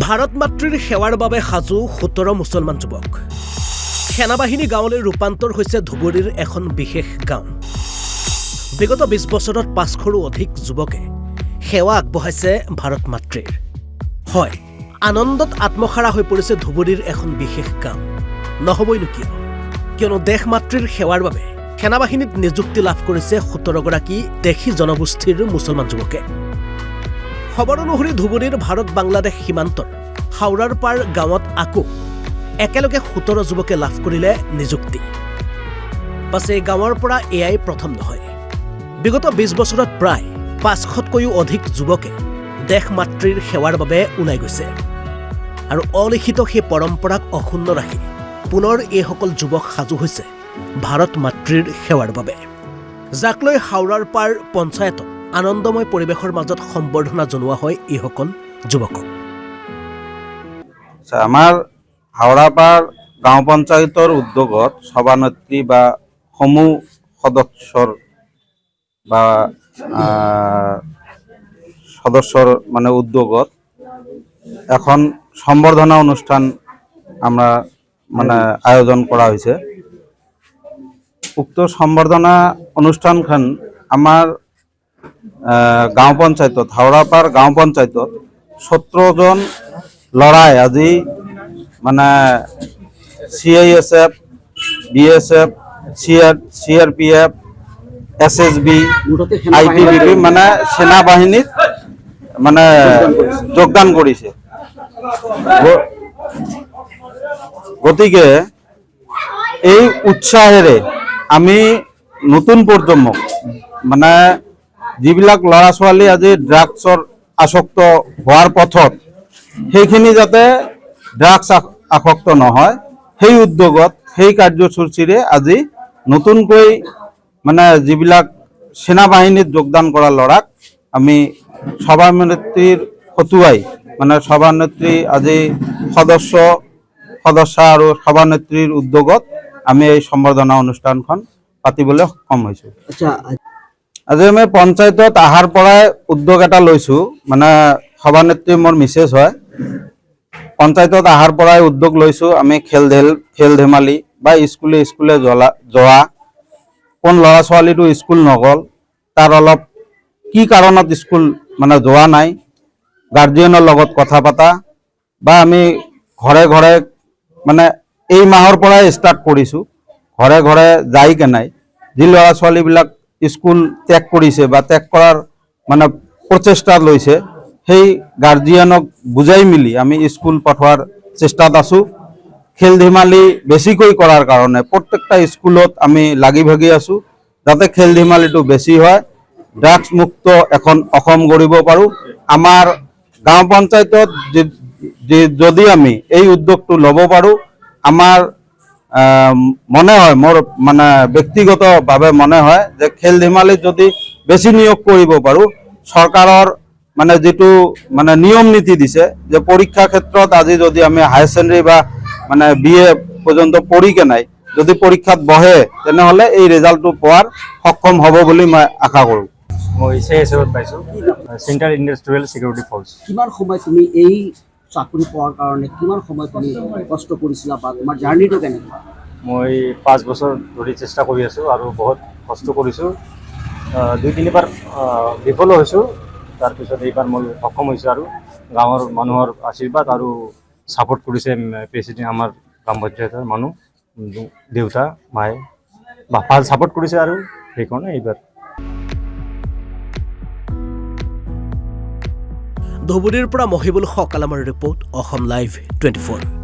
ভাৰত মাতৃৰ সেৱাৰ বাবে সাজু ১৭ মুছলমান যুৱক সেনাবাহিনী গাঁৱলৈ ৰূপান্তৰ হৈছে ধুবুৰীৰ এখন বিশেষ গাঁও বিগত ২০ বছৰত ৫০০ৰো অধিক যুৱকে সেৱা আগবঢ়াইছে ভাৰত মাতৃৰ হয় আনন্দত আত্মহাৰা হৈ পৰিছে ধুবুৰীৰ এখন বিশেষ গাঁও নহবইনো কিয়নো দেশ মাতৃৰ সেৱাৰ বাবে সেনাবাহিনীত নিযুক্তি লাভ কৰিছে ১৭ গৰাকী দেশী জনগোষ্ঠীৰ মুছলমান যুৱকে খবৰ অনুসৰি ধুবুৰীৰ ভাৰত বাংলাদেশ সীমান্তৰ হাওৰাৰ পাৰ গাঁৱত আকৌ একেলগে ১৭ যুৱকে লাভ কৰিলে নিযুক্তি পাছে গাঁৱৰ পৰা এয়াই প্ৰথম নহয় বিগত ২০ বছৰত প্ৰায় ৫০০তকৈও অধিক যুৱকে দেশ মাতৃৰ সেৱাৰ বাবে ওলাই গৈছে আৰু অলিখিত সেই পৰম্পৰাক অক্ষুণ্ণ ৰাখি পুনৰ এইসকল যুৱক সাজু হৈছে ভাৰত মাতৃৰ সেৱাৰ বাবে যাক লৈ হাওৰাৰ পাৰ পঞ্চায়তত আনন্দময় পৰিৱেশৰ মাজত সম্বৰ্ধনা জনোৱা হয় এইসকল যুৱকক আমাৰ হাওৰাপাৰ গাঁও পঞ্চায়তৰ উদ্যোগত সভানেত্ৰী বা সমূহ সদস্যৰ বা সদস্যৰ মানে উদ্যোগত এখন সম্বৰ্ধনা অনুষ্ঠান আমৰা মানে আয়োজন কৰা হয়েছে উক্ত সম্বৰ্ধনা অনুষ্ঠানখন আমাৰ গাঁও পঞ্চায়তত হাওৰাপাৰ গাঁও পঞ্চায়তত ১৭জন লৰাই আজি মানে CISF, BSF, CRPF, SSB, ITBP মানে সেনাবাহিনীত মানে যোগদান কৰিছে গতিকে এই উৎসাহেৰে আমি নতুন প্ৰজন্মক মানে যিবিলাক ল'ৰা ছোৱালী আজি ড্ৰাগছৰ আসক্ত হোৱাৰ পথত সেইখিনি যাতে ড্ৰাগছ আসক্ত নহয় সেই উদ্যোগত সেই কাৰ্যসূচীৰে আজি নতুনকৈ মানে যিবিলাক সেনাবাহিনীত যোগদান কৰা ল'ৰাক আমি সভানেত্ৰীৰ হতুৱাই মানে সভানেত্ৰী আজি সদস্য আৰু সভানেত্ৰীৰ উদ্যোগত আমি এই সম্বৰ্ধনা অনুষ্ঠানখন পাতিবলৈ সক্ষম হৈছোঁ আজি আমি পঞ্চায়তত আহাৰ পৰাই উদ্যোগ এটা লৈছোঁ মানে সভানেত্ৰী মোৰ মিছেছ হয় পঞ্চায়তত আহাৰ পৰাই উদ্যোগ লৈছোঁ আমি খেল ধেমালি বা স্কুলে যোৱা কোন ল'ৰা ছোৱালীটো স্কুল নগ'ল তাৰ অলপ কি কাৰণত স্কুল মানে যোৱা নাই গাৰ্জিয়ানৰ লগত কথা পতা বা আমি ঘৰে ঘৰে মানে এই মাহৰ পৰাই ষ্টাৰ্ট কৰিছোঁ ঘৰে ঘৰে যাই কেনাই যি ল'ৰা ছোৱালীবিলাক স্কুল ত্যাগ কৰিছে বা ত্যাগ কৰাৰ মানে প্ৰচেষ্টা লৈছে সেই গাৰ্জিয়ানক বুজাই মিলি আমি স্কুল পঠোৱাৰ চেষ্টাত আছোঁ খেল ধেমালি বেছিকৈ কৰাৰ কাৰণে প্ৰত্যেকটা স্কুলত আমি লাগি ভাগি আছোঁ যাতে খেল ধেমালিটো বেছি হয় ড্ৰাগছ মুক্ত এখন অসম গঢ়িব পাৰোঁ আমাৰ গাঁও পঞ্চায়তত যদি আমি এই উদ্যোগটো ল'ব পাৰোঁ আমাৰ মনে হয় মোৰ মানে ব্যক্তিগতভাৱে মনে হয় যে খেল ধেমালিত যদি বেছি নিয়োগ কৰিব পাৰোঁ চৰকাৰৰ মানে যেটো মানে নিয়ম নীতি দিছে যে পৰীক্ষা ক্ষেত্ৰত আজি যদি আমি হায়াৰ সেকেন্ডাৰী বা মানে BA পৰ্যন্ত পঢ়ি কেনাই যদি পৰীক্ষাত বহে তেনেহলে এই ৰিজাল্টটো পোৱাৰ সক্ষম হ'ব বুলি মই আশা কৰোঁ মই CSFত পাইছোঁ চেণ্ট্ৰেল ইণ্ডাষ্ট্ৰিয়েল চিকিউৰিটি ফ'ৰ্চ কিমান সময় তুমি এই চাকৰি পোৱাৰ কাৰণে কিমান সময় তুমি কষ্ট কৰিছিলা বা তোমাৰ জাৰ্নিটো কেনেকুৱা মই 5 বছৰ ধৰি চেষ্টা কৰি আছোঁ আৰু বহুত কষ্ট কৰিছোঁ 2-3বাৰ বিফল হৈছোঁ তাৰপিছত এইবাৰ মই সক্ষম হৈছোঁ আৰু গাঁৱৰ মানুহৰ আশীৰ্বাদ আৰু ছাপোৰ্ট কৰিছে প্ৰেছিডেণ্ট আমাৰ গ্ৰাম পঞ্চায়তৰ মানুহ দেউতা মায়ে ভাল ছাপোৰ্ট কৰিছে আৰু সেইকাৰণে এইবাৰ ধুবুৰীৰ পৰা মহিবুল হক আলমৰ ৰিপৰ্ট অসম লাইভ 24